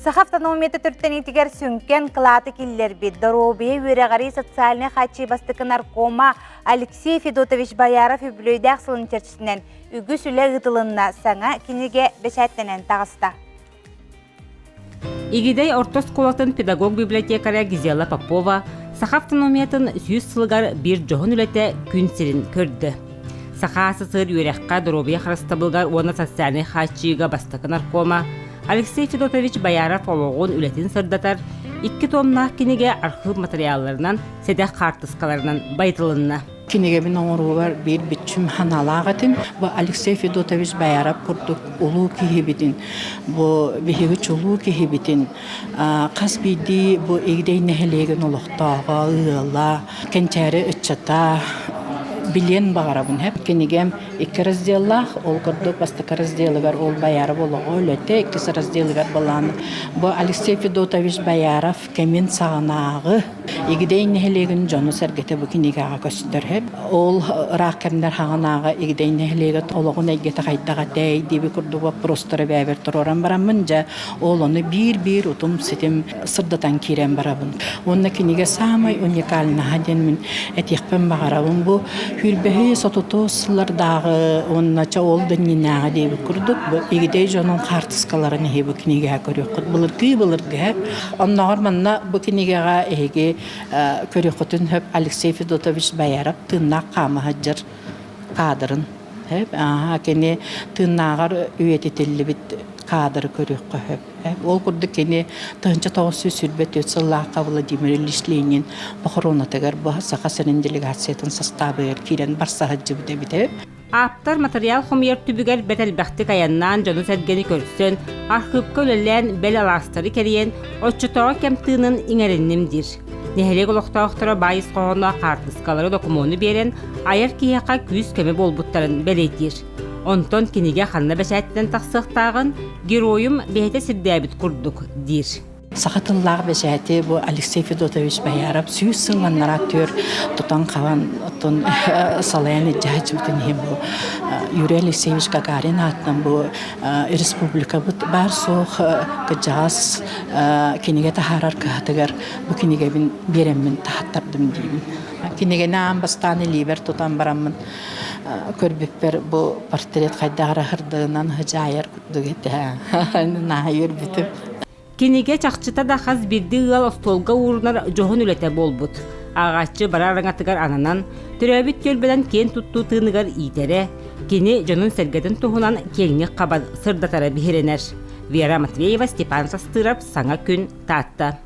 Сах автономията түрттенитигер сүнкен кылаты киллер бит. Доробия үреғари социальный хачи бастықы наркома Алексей Федотович Бояров үбілөйдәк сылын черчісінен үгі сүлі ғытылынна саңа кинеге бешәттенен тағыста. Игидей ортос колатын педагог библиотекаря Гизела Попова Сах автономиятын 100 сылгар bir жоғын үләті күн сирин көрді. Сахасы сыр үреққа Доробия харыстабылгар оны социальный хачиға бастықы наркома Алексей Федотович Бояров олоғын үлетін сырдатар, 2 томнақ кинеге архив материалларынан, седек қартысқаларынан байтылынна. Кинеге бин оңыру бар bir bitçim hanalağıtın. Bu Alexey Fedotович Boяров kurduk ulu kihibidin. Bu bihigiç ulu kihibidin. Kas bidi bu egdey nehelegen oluqtağa, ığıla, kençeri ıççata, bilen bağırabın hep. Kinegem 2 разделлах, ол kurduk bastıka разделыгар, ол Boяров oluğu өлete, 2 разделыгар balanı. Bu Alexey Fedotович Boяров kemin sağanağı, egdey nehelegen jonu sergete bu kinegağa köstür hep. Ол ракемдер хагынага игдей нехлеге толугун эгете кайдага дей диби курдуга простора бәбер тороран барамын жа ол оны бир утум сетем сырдатан кирен барабын. Онна кинеге самый уникальный хаденмин этихпен багарабын бу хүлбеһи сототослардагы онна ча ол дөннинага диби курдук бу игдей жонун картыскаларын хебу кинеге көрөк булыргы онногор манна бу кинегега эге көрөкөтүн хөп Алексей Федотович Бояров тынна қамы хаджар қадырын. Кені тыннағар үйететелі біт қадыры көрек қөп. Ол күрді кені тұнча тоғысы сүрбет өтсіллаққа Владимир Ильич Ленин бұқыронатығар бұқсақа сәрін делегациятын составы керен барса хаджы біде біде. Аптар материал хомер түбігер бәтәлбәқті қаяннан жону сәдгені көрсін, архивка өлелен бәл аластары керен, отчытаға кәмтінің иңеріннімдір. Нехелек олықтауқтара байыз қоғына қартыскалары докумоны берен, айыр кияқа күз көмі болбуттарын бәлейтір. Онтон кенеге қанна бәшәттен тақсықтағын, героyum бәйті сірдәбіт күрдік, дир. Сақатыллағы бәшәті бұл Алексей Федотович Бояров сүйісің аннар актер тұтан қаван тұн салаяны жәж бүтін ем бұл Юрий Алексеевич Гагарин аттан бұл республика бар соқ күджағас кенеге тахарар кәтігер бұл кенеге бін беремін тахаттардым деймін. Кенеге наам бастаны либер тұтан барамын көрбіппер бұл портрет қайдағыра хырдығынан хыжайыр күрдігі нағайыр бітіп. Кенеге чақчыта да қаз бірді ұғал остолға уырынар жоғын үләті болбұд. Ағатчы барарыңатығар ананан, түрәбіт көлбеден кен тұтту тығынығар ийтері, кені жонын сәргетін тұғынан кеңіне қабад сырдатары бігеренер. Вера Матвеева, Степан Састырап, Саңа күн, Татта.